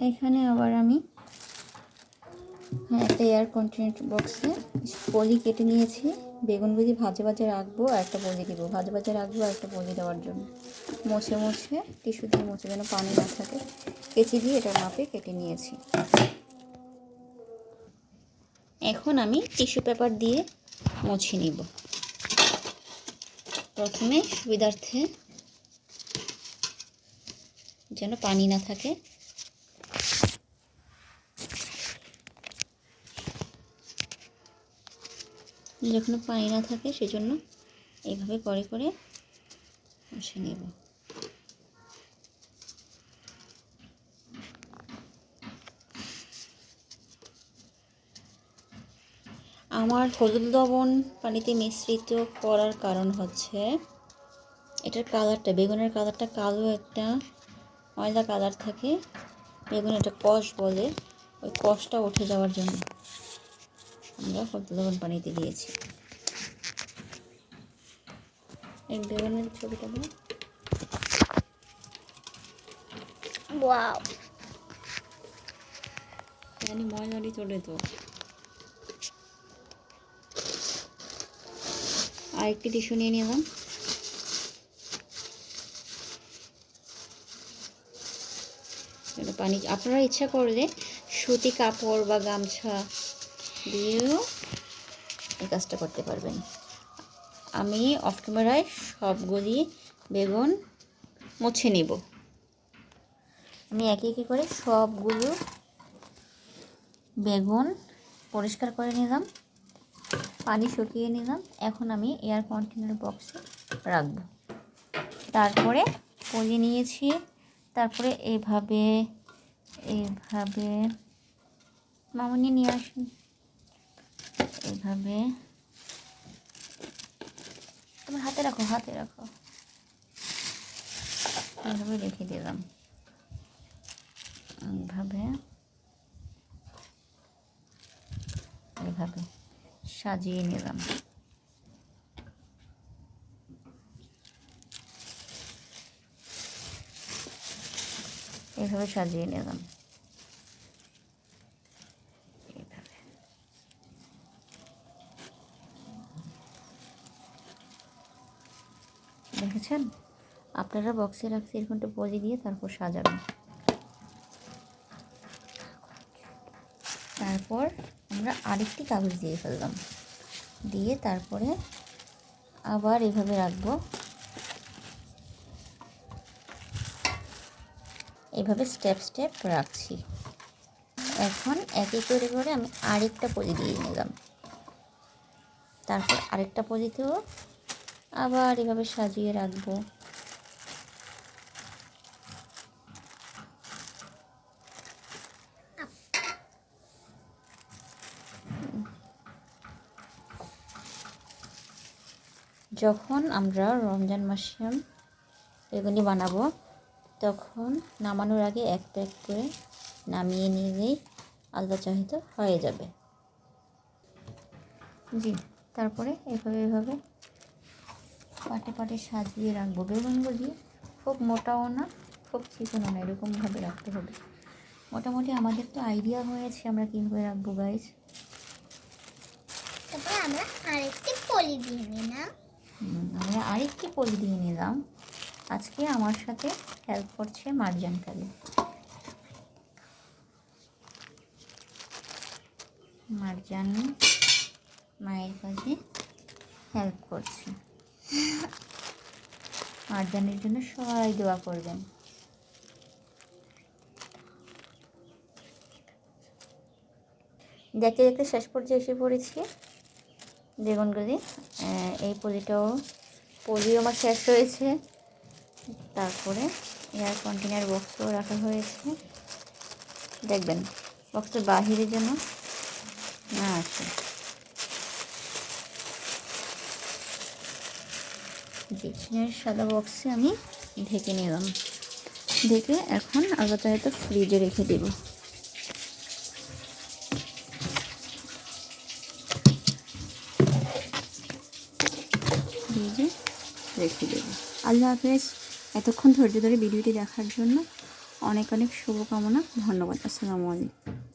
এখানে আবার আমি একটা এয়ার কন্টেনার বক্সে পলি কেটে নিয়েছি। বেগুন ভাজি ভাজে রাখবো আর একটা পলি দেবো, ভাজে রাখবো আর একটা পলি দেওয়ার জন্য। মুছে টিস্যু দিয়ে মুছে যেন পানি না থাকে, কেচি দিয়ে এটার মাপে কেটে নিয়েছি। এখন আমি টিস্যু পেপার দিয়ে মুছে নিব। প্রথমে সুবিধার্থে যেন পানি না থাকে। যখন পানি না থাকে সেজন্য এইভাবে করে মুছে নেব। আমার হলুদ লবণ পানিতে মিশ্রিত করার কারণ হচ্ছে এটার কালারটা, বেগুনের কালারটা কালো একটা ময়দা কালার থাকে। বেগুন এটা কষ বলে, ওই কষটা উঠে যাওয়ার জন্য আমরা হলুদ লবণ পানিতে দিয়েছি। এই বেগুনের ছবিটা দাও। ওয়াও, জানি ময়দাটি চলে তো। আরেকটি টিস্যু নিয়ে নিলাম। পানি আপনারা ইচ্ছা করলে সুতি কাপড় বা গামছা দিয়েও এই কাজটা করতে পারবেন। আমি অফ ক্যামেরায় সবগুলি বেগুন মুছে নিব। আমি একে করে সবগুলো বেগুন পরিষ্কার করে নিলাম, পানি শুকিয়ে নিলাম। এখন আমি এয়ার কন্টেনার বক্সে রাখবো। তারপরে পলি নিয়েছি, তারপরে এইভাবে মামুনি নিয়ে আসুন। এইভাবে তোমার হাতে রাখো এইভাবে রেখে দিলাম। এইভাবে সাজিয়ে নিলাম। এইভাবে সাজিয়ে নিলাম। দেখেছেন? আপনারা বক্সে রাখছি এরকমটা পলি দিয়ে তারপর সাজাবেন। তারপর আমরা আরেকটি কাগজ দিয়ে ফেললাম, দিয়ে তারপরে আবার এভাবে রাখবো। এভাবে স্টেপ রাখছি। এখন একে করে আমি আরেকটা পলি দিয়ে নিলাম। তারপর আরেকটা পলিতেও আবার এভাবে সাজিয়ে রাখবো। যখন আমরা রমজান মাসে বেগুনি বানাবো তখন নামানোর আগে একটা করে নামিয়ে নিলেই আল্লাহ চাহিত হয়ে যাবে। জি, তারপরে এভাবে পাটে সাজিয়ে রাখবো। বেগুনগুলি খুব মোটাও না খুব চিকনও না, এরকমভাবে রাখতে হবে। মোটামুটি আমাদের তো আইডিয়া হয়েছে আমরা কীভাবে রাখবো গাইস। তারপরে আমরা আরেকটি পলি দিয়ে নিলাম। আজকে আমার সাথে হেল্প করছে মার্জান কালি। মার্জান মায়ের কাছে হেল্প করছে। মার্জানের জন্য সবাই দোয়া করবেন। দেখতে শেষ পর্যায়ে এসে পড়েছি বেগুনগুলি। এই পলিও আমার শেষ হয়েছে। তারপরে এয়ার কন্টেনার বক্সও রাখা হয়েছে। দেখবেন বক্সের বাহিরে যেন না আসে। ডিকশনারির সাদা বক্সে আমি ঢেকে নিলাম। ঢেকে এখন আলাদা হয়তো ফ্রিজে রেখে দেব। ফ্রিজে রেখে দেব। আল্লাহ হাফেজ। এতক্ষণ ধৈর্য ধরে ভিডিওটি দেখার জন্য অনেক অনেক শুভকামনা। ধন্যবাদ। আসসালামু আলাইকুম।